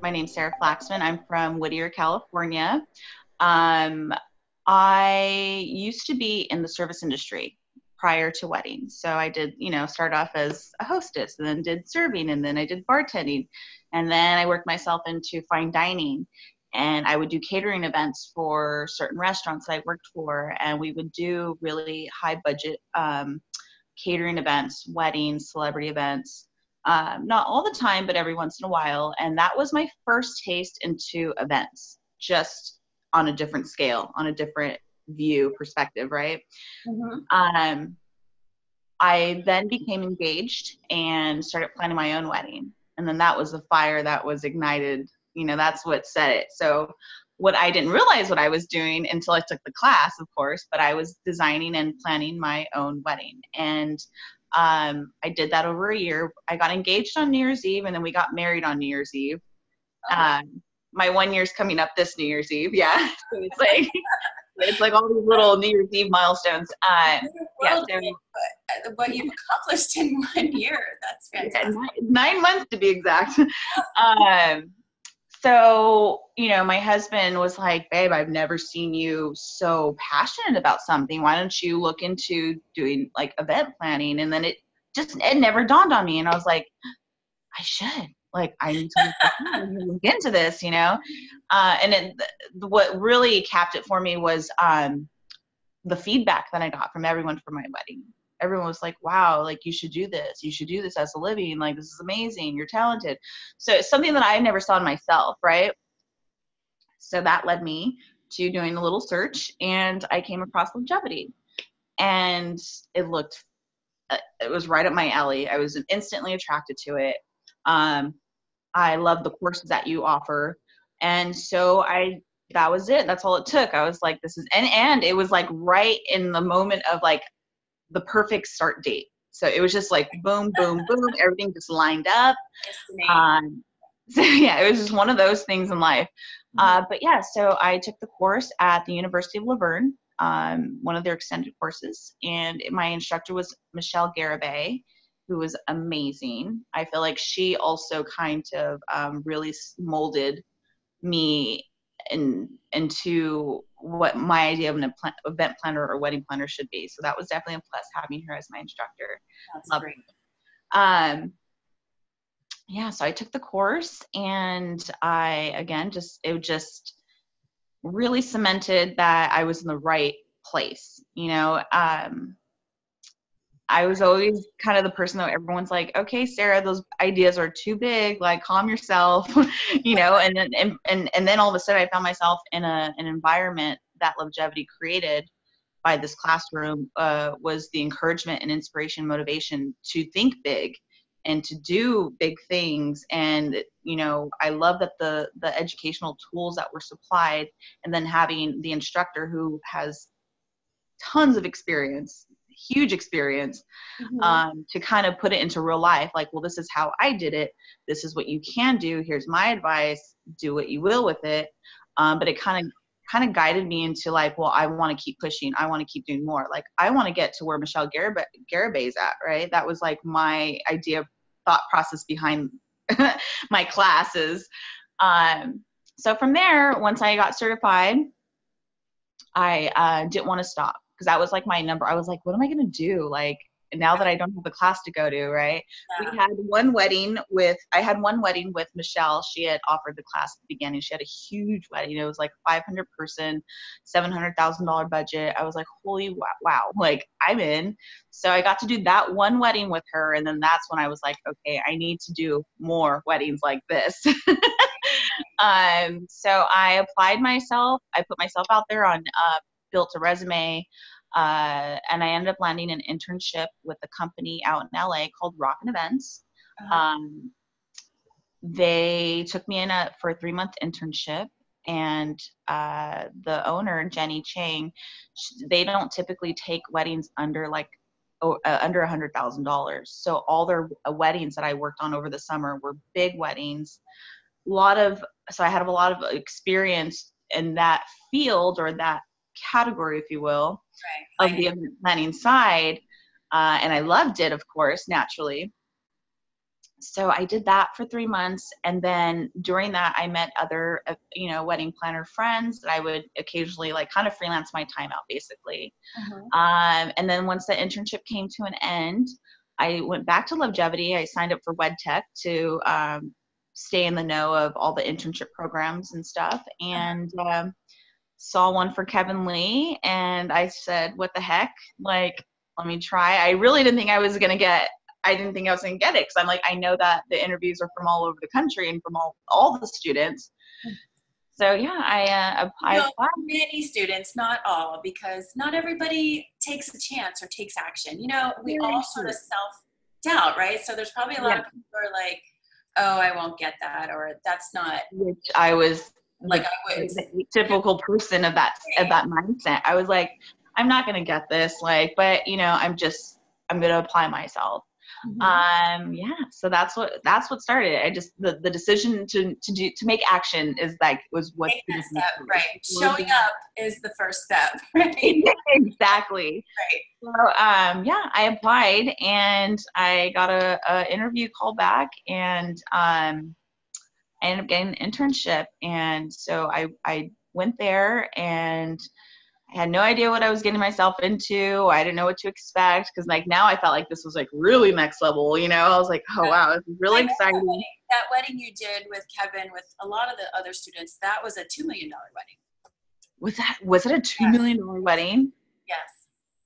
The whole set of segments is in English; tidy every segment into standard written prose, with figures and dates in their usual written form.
My name's Sarah Flaxman. I'm from Whittier, California. Um, I used to be in the service industry prior to weddings. So I did, start off as a hostess and then did serving and then I did bartending. And then I worked myself into fine dining and I would do catering events for certain restaurants I worked for. And we would do really high budget catering events, weddings, celebrity events. Not all the time, but every once in a while. And that was my first taste into events, just on a different scale, on a different view perspective, right? Mm-hmm. I then became engaged and started planning my own wedding. And then that was the fire that was ignited. That's what set it. So what I didn't realize what I was doing until I took the class, of course, but I was designing and planning my own wedding. And I did that over a year. I got engaged on New Year's Eve and then we got married on New Year's Eve. My 1 year's coming up this New Year's Eve. Yeah. So it's like all these little New Year's Eve milestones. What you've accomplished in 1 year, that's fantastic. Yeah, 9 months to be exact. So, my husband was like, babe, I've never seen you so passionate about something. Why don't you look into doing like event planning? And then it never dawned on me. And I was like, I should. Like, I need to look into this, and what really capped it for me was the feedback that I got from everyone for my wedding. Everyone was like, wow, like you should do this. You should do this as a living. Like, this is amazing. You're talented. So it's something that I never saw in myself, right? So that led me to doing a little search and I came across Lovegevity and it was right up my alley. I was instantly attracted to it. I love the courses that you offer. And so that was it. That's all it took. I was like, and it was like right in the moment of like the perfect start date. So it was just like, boom, boom, boom. Everything just lined up. So yeah, it was just one of those things in life. But yeah, so I took the course at the University of Laverne, one of their extended courses. And my instructor was Michelle Garibay, who was amazing. I feel like she also kind of really molded me into what my idea of an event planner or wedding planner should be. So that was definitely a plus having her as my instructor. That's great. Yeah, so I took the course and it just really cemented that I was in the right place. I was always kind of the person that everyone's like, okay, Sarah, those ideas are too big, like calm yourself, and then all of a sudden I found myself in an environment that Lovegevity created by this classroom was the encouragement and inspiration, motivation to think big and to do big things. And, I love that the educational tools that were supplied and then having the instructor who has tons of experience, huge experience, to kind of put it into real life. Like, well, this is how I did it. This is what you can do. Here's my advice. Do what you will with it. But it kind of guided me into like, well, I want to keep pushing. I want to keep doing more. Like, I want to get to where Michelle Garibay's at, right? That was like my thought process behind my classes. So from there, once I got certified, I didn't want to stop because that was like my number. I was like, what am I going to do? Like, now that I don't have a class to go to, right? Yeah. I had one wedding with Michelle. She had offered the class at the beginning. She had a huge wedding. It was like 500 person, $700,000 budget. I was like, holy wow, like I'm in. So I got to do that one wedding with her. And then that's when I was like, okay, I need to do more weddings like this. So I applied myself. I put myself out there on, built a resume. And I ended up landing an internship with a company out in LA called Rockin' Events. They took me in for a 3-month internship, and the owner, Jenny Chang, they don't typically take weddings under under $100,000. So all their weddings that I worked on over the summer were big weddings. So I had a lot of experience in that field or that category, if you will, of the event planning side. And I loved it, of course, naturally. so I did that for 3 months. And then during that, I met other, wedding planner friends that I would occasionally like kind of freelance my time out basically. Uh-huh. And then once the internship came to an end, I went back to Lovegevity. I signed up for WedTech to stay in the know of all the internship programs and stuff. And saw one for Kevin Lee, and I said, "What the heck? Like, let me try." I really didn't think I was gonna get. I didn't think I was gonna get it because I'm like, I know that the interviews are from all over the country and from all the students. So yeah, I applied. Many students, not all, because not everybody takes a chance or takes action. We all sort of self-doubt, right? So there's probably a lot of people who are like, oh, I won't get that, or that's not. Which I was like I was the typical person of that mindset. I was like, I'm not gonna get this, like, but I'm gonna apply myself. So that's what started it. I just the decision to make action was what take that step, right? Showing up is the first step, right? Exactly. Right. So I applied and I got a interview call back, and I ended up getting an internship. And so I went there, and I had no idea what I was getting myself into. I didn't know what to expect because like now I felt like this was like really next level, I was like, oh wow, this is really exciting. That wedding you did with Kevin, with a lot of the other students, that was a $2 million wedding. Was it a $2 million wedding? Yes.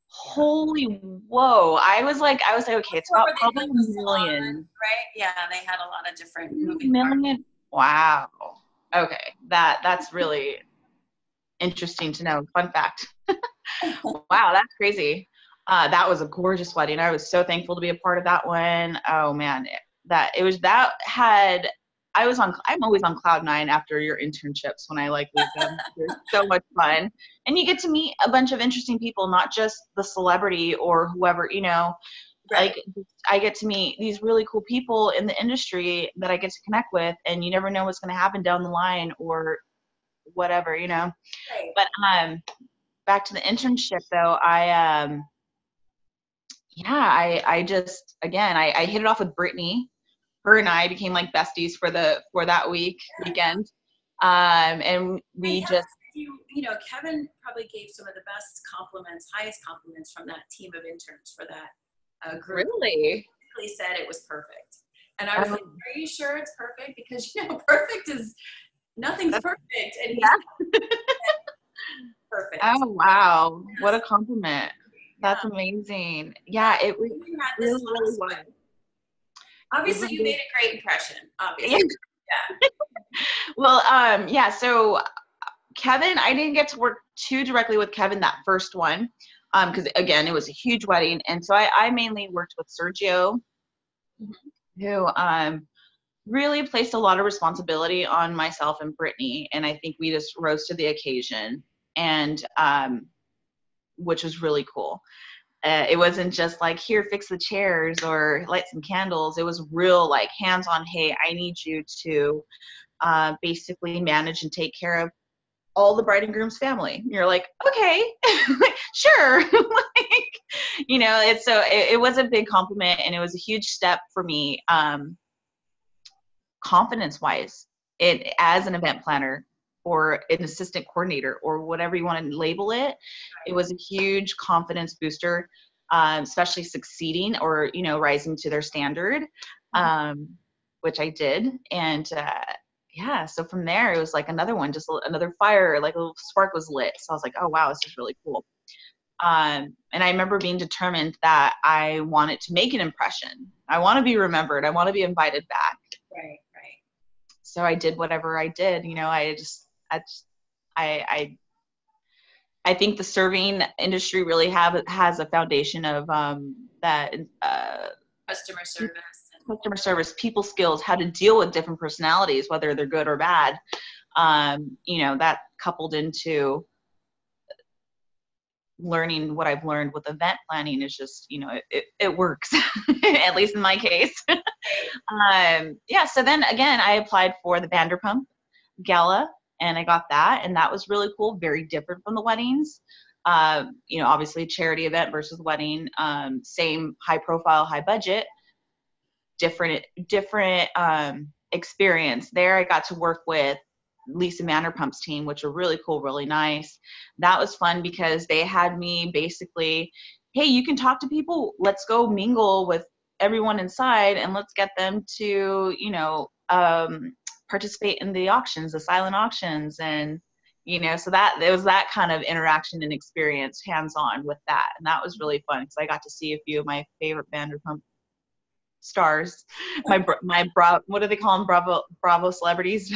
Holy whoa. I was like, okay, it's about probably $1 million. Right? Yeah, they had a lot of different moving parts. Wow. Okay. That's really interesting to know. Fun fact. Wow, that's crazy. That was a gorgeous wedding. I was so thankful to be a part of that one. Oh man, I'm always on cloud nine after your internships when I leave them. They're so much fun. And you get to meet a bunch of interesting people, not just the celebrity or whoever, Right. Like I get to meet these really cool people in the industry that I get to connect with, and you never know what's going to happen down the line or whatever, Right. But back to the internship though, I just, again, I hit it off with Brittany. Her and I became like besties for that weekend. And we just, Kevin probably gave some of the best compliments, highest compliments from that team of interns for that group. Really? He said it was perfect. And I was like, are you sure it's perfect? Because, perfect is, nothing's perfect. And he's perfect. Oh, wow. What a compliment. That's amazing. Yeah, it really was. Obviously, you made a great impression, obviously. Yeah. Well, so Kevin, I didn't get to work too directly with Kevin that first one, because again, it was a huge wedding. And so I mainly worked with Sergio, who really placed a lot of responsibility on myself and Brittany. And I think we just rose to the occasion, and which was really cool. It wasn't just like, here, fix the chairs or light some candles. It was real, like, hands-on, hey, I need you to basically manage and take care of all the bride and groom's family. And you're like, okay, sure. It was a big compliment, and it was a huge step for me, confidence-wise, as an event planner or an assistant coordinator or whatever you want to label it. It was a huge confidence booster, especially succeeding or, rising to their standard, which I did. And so from there, it was like another one, just another fire, like a little spark was lit. So I was like, oh, wow, this is really cool. And I remember being determined that I wanted to make an impression. I want to be remembered. I want to be invited back. Right. So I did whatever I did. I think the serving industry really has a foundation of that customer service, people skills, how to deal with different personalities, whether they're good or bad. That coupled into learning what I've learned with event planning is just, it works, at least in my case. So then again, I applied for the Vanderpump Gala, and I got that, and that was really cool, very different from the weddings. Obviously charity event versus wedding, same high profile, high budget. different experience. There I got to work with Lisa Vanderpump's team, which were really cool, really nice. That was fun because they had me basically, hey, you can talk to people. Let's go mingle with everyone inside and let's get them to, participate in the auctions, the silent auctions. And, so that there was that kind of interaction and experience hands-on with that. And that was really fun because I got to see a few of my favorite Vanderpump stars, what do they call them? Bravo celebrities.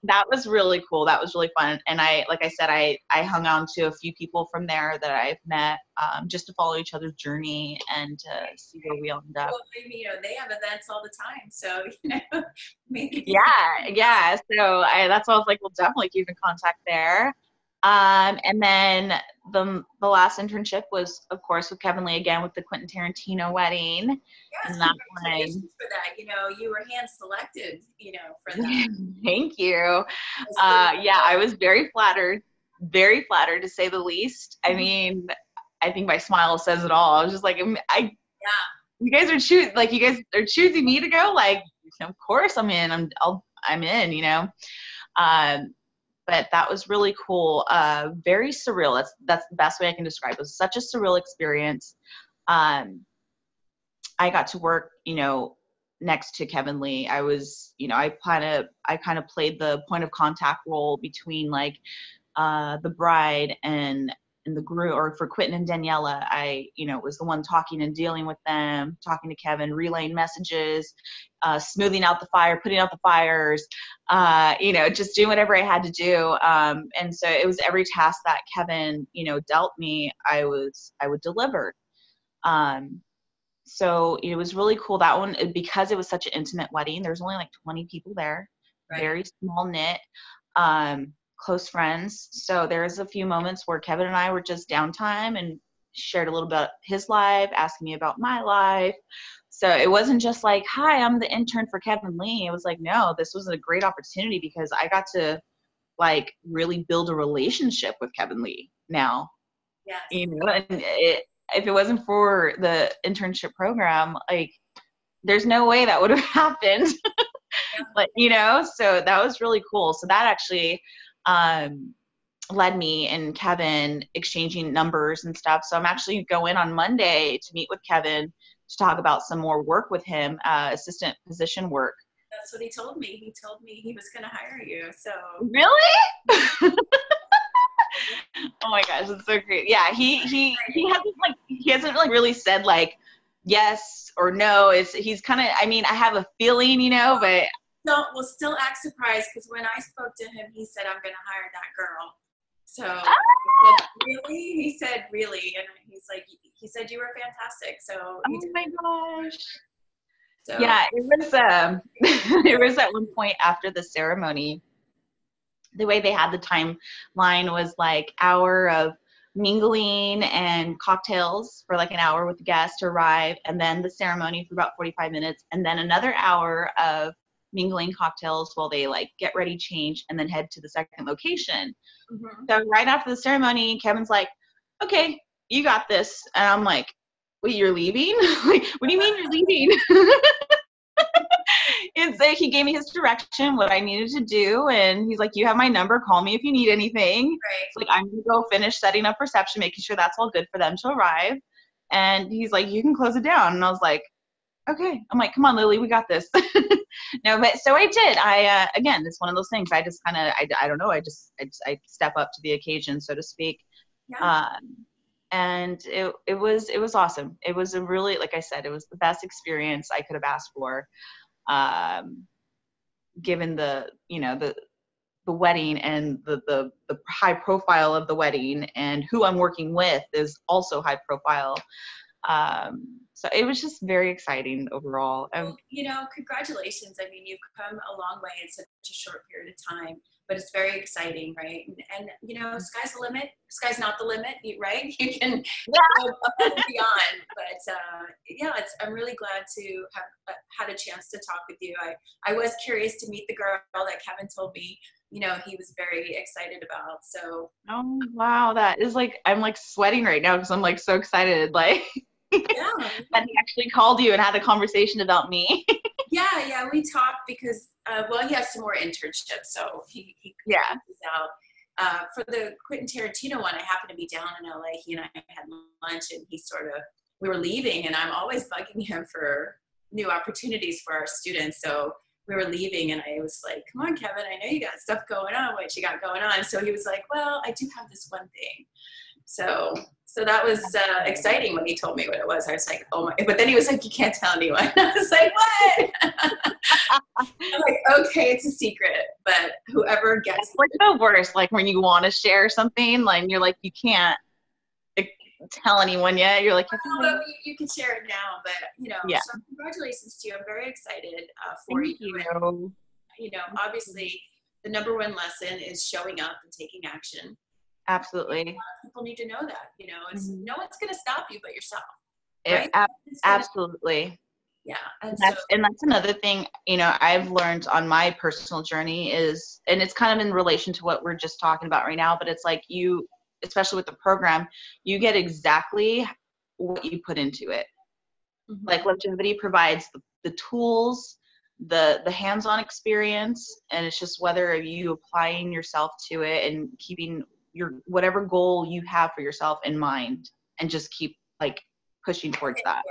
That was really cool. That was really fun. And like I said, I hung on to a few people from there that I've met, just to follow each other's journey and to see where we ended up. Well, maybe, they have events all the time. So, maybe. Yeah. So that's why I was like, we'll definitely keep in contact there. And then the last internship was, of course, with Kevin Lee again with the Quentin Tarantino wedding. Yes, and that congratulations for that. You were hand selected, for that. Thank you. Yeah, I was very flattered to say the least. I mean, I think my smile says it all. I was just like, you guys are choosing me to go. Like, of course I'm in. I'm in. But that was really cool. Very surreal. That's the best way I can describe it. It was such a surreal experience. I got to work, next to Kevin Lee. I was, I kind of played the point of contact role between like the bride and the groom, or for Quentin and Daniela. I, was the one talking and dealing with them, talking to Kevin, relaying messages, smoothing out the fire, putting out the fires, just doing whatever I had to do. And so it was every task that Kevin, dealt me, I would deliver. So it was really cool, that one, because it was such an intimate wedding. There's only like 20 people there, right. Very small knit, close friends. So there's a few moments where Kevin and I were just downtime and shared a little bit of his life, asking me about my life. So it wasn't just like, hi, I'm the intern for Kevin Lee. It was like, no, this was a great opportunity because I got to like really build a relationship with Kevin Lee now. Yes. And if it wasn't for the internship program, like there's no way that would have happened. But, so that was really cool. So that actually led me and Kevin exchanging numbers and stuff. So I'm actually going on Monday to meet with Kevin to talk about some more work with him, assistant position work. That's what he told me. He told me he was going to hire you. So really? Oh my gosh, that's so great. Yeah, he hasn't like really said like yes or no. He's kind of, I mean, I have a feeling, but no, we'll still act surprised because when I spoke to him, he said, I'm going to hire that girl. So I said, really? He said, really? And he said, you were fantastic. So oh my gosh. So yeah, it was it was at one point after the ceremony, the way they had the timeline was like hour of mingling and cocktails for like an hour with the guests to arrive, and then the ceremony for about 45 minutes, and then another hour of mingling cocktails while they like get ready, change, and then head to the second location. Mm-hmm. So right after the ceremony, Kevin's like, okay, you got this. And I'm like, wait, you're leaving? Like, what do you mean you're leaving? It's like he gave me his direction, what I needed to do, and he's like, you have my number, call me if you need anything. Right. It's like, I'm gonna go finish setting up reception, making sure that's all good for them to arrive. And he's like, you can close it down. And I was like, okay. I'm like, come on, Lily, we got this. No, but so I did. Again, it's one of those things. I just kind of, I don't know. I step up to the occasion, so to speak. Yeah. And it was awesome. It was a really, like I said, it was the best experience I could have asked for. Given the wedding and the high profile of the wedding, and who I'm working with is also high profile. So it was just very exciting overall. Well, congratulations. I mean, you've come a long way in such a short period of time, but it's very exciting, right? And sky's the limit. Sky's not the limit, right? You can go above and beyond. But I'm really glad to have had a chance to talk with you. I was curious to meet the girl that Kevin told me, he was very excited about. So. Oh, wow. That is like, I'm like sweating right now because I'm like so excited. Like, Yeah. That he actually called you and had a conversation about me. Yeah, we talked because, well, he has some more internships, so he Yeah. this out. For the Quentin Tarantino one, I happened to be down in LA. He and I had lunch, and we were leaving, and I'm always bugging him for new opportunities for our students. So we were leaving, and I was like, "Come on, Kevin, I know you got stuff going on. What you got going on?" So he was like, "Well, I do have this one thing." So that was exciting when he told me what it was. I was like, "Oh my!" But then he was like, "You can't tell anyone." I was like, "What?" I'm like, "Okay, it's a secret." But whoever gets It's like the worst, like when you want to share something, like you're like, you can't like, tell anyone yet. You're like, but you can share it now. But yeah. so congratulations to you. I'm very excited for Thank you. you. And obviously, the number one lesson is showing up and taking action. Absolutely. People need to know that. It's Mhm. no one's going to stop you but yourself, right? Absolutely. Yeah, and so That's another thing, I've learned on my personal journey is, and it's kind of in relation to what we're just talking about right now, but it's like you, especially with the program, you get exactly what you put into it. Like Lovegevity provides the tools, the hands-on experience, and it's just whether you applying yourself to it and keeping your whatever goal you have for yourself in mind, and just keep like pushing towards that.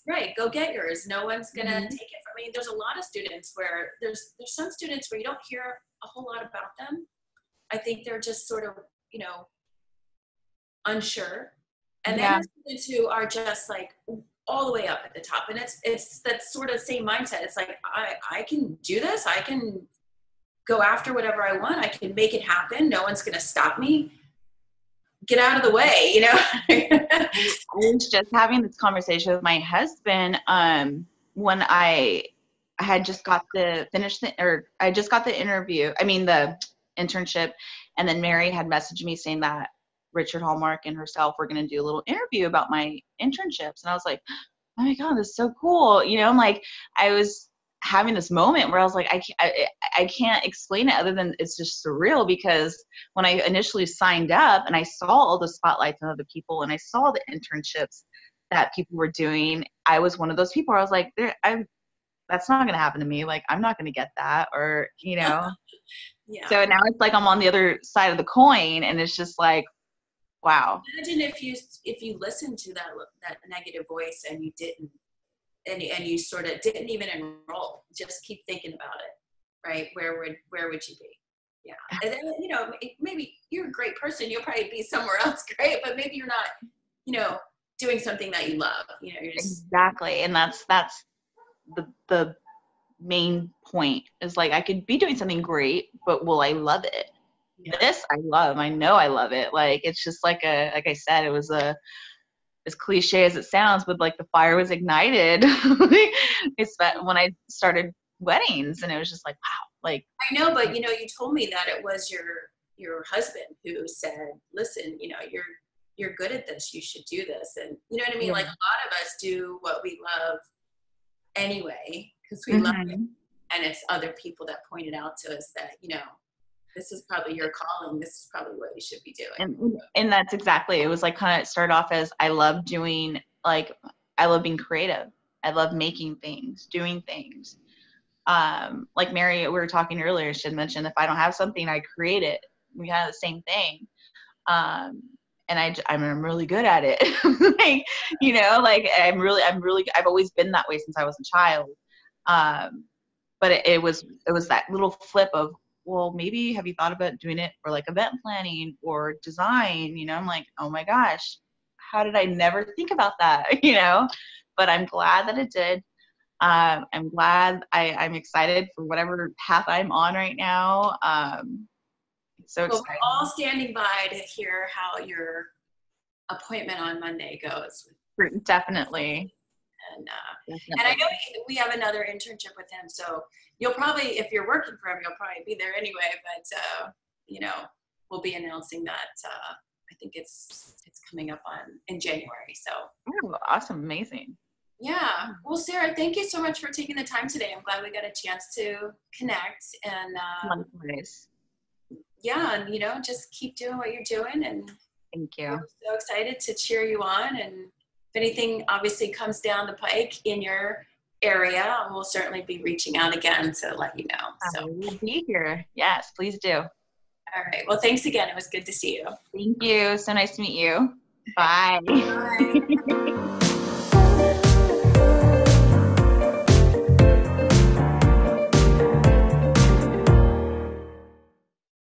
Right, go get yours. No one's gonna take it from me. There's a lot of students where there's some students where you don't hear a whole lot about them. I think they're just sort of unsure, and then Yeah. there's students who are just like all the way up at the top, and it's that sort of same mindset. It's like I can do this. I can go after whatever I want. I can make it happen. No one's gonna stop me. Get out of the way, I was just having this conversation with my husband when I had just got I just got the interview, I mean the internship, and then Mary had messaged me saying that Richard Hallmark and herself were going to do a little interview about my internships, and I was like, oh my god, this is so cool. I'm like, I was having this moment where I was like, I can't explain it other than it's just surreal, because when I initially signed up and I saw all the spotlights on other people and I saw the internships that people were doing, I was one of those people where I was like, that's not going to happen to me. Like, I'm not going to get that, or. Yeah. So now it's like I'm on the other side of the coin, and it's just like, wow. Imagine if you listened to that negative voice and you didn't, and you sort of didn't even enroll. Just keep thinking about it, right? Where would you be? Yeah, and then maybe you're a great person. You'll probably be somewhere else great, but maybe you're not, doing something that you love. You're just Exactly, and that's the main point is like I could be doing something great, but will I love it? yeah. This I love. I know I love it. Like it's just like I said, it was as cliche as it sounds, but like the fire was ignited. It's that when I started weddings, and it was just like wow. Like I know, but you told me that it was your husband who said, "Listen, you're good at this. You should do this." And you know what I mean? yeah. Like a lot of us do what we love anyway because we love it, Mm-hmm. and it's other people that pointed out to us that this is probably your calling. This is probably what you should be doing. And that's exactly, it was like kind of started off as I love doing, like I love being creative. I love making things, doing things. Like Mary, we were talking earlier, she had mentioned if I don't have something, I create it. We have the same thing. And I'm really good at it. Like, like I've always been that way since I was a child. But it was that little flip of, well, maybe have you thought about doing it for like event planning or design? I'm like, oh my gosh, how did I never think about that? But I'm glad that it did. I'm glad I'm excited for whatever path I'm on right now. It's so Well, we're all exciting. standing by to hear how your appointment on Monday goes. Definitely. And I know we have another internship with him, so you'll probably, if you're working for him, you'll probably be there anyway. But we'll be announcing that. I think it's coming up in January. So Oh, awesome, amazing. yeah. Well, Sarah, thank you so much for taking the time today. I'm glad we got a chance to connect. And Likewise. yeah, and just keep doing what you're doing. And Thank you. we're so excited to cheer you on and anything obviously comes down the pike in your area, we'll certainly be reaching out again to let you know. I So, will be here. Yes, please do. all right. Well, thanks again. It was good to see you. Thank you. So nice to meet you. Bye. Bye.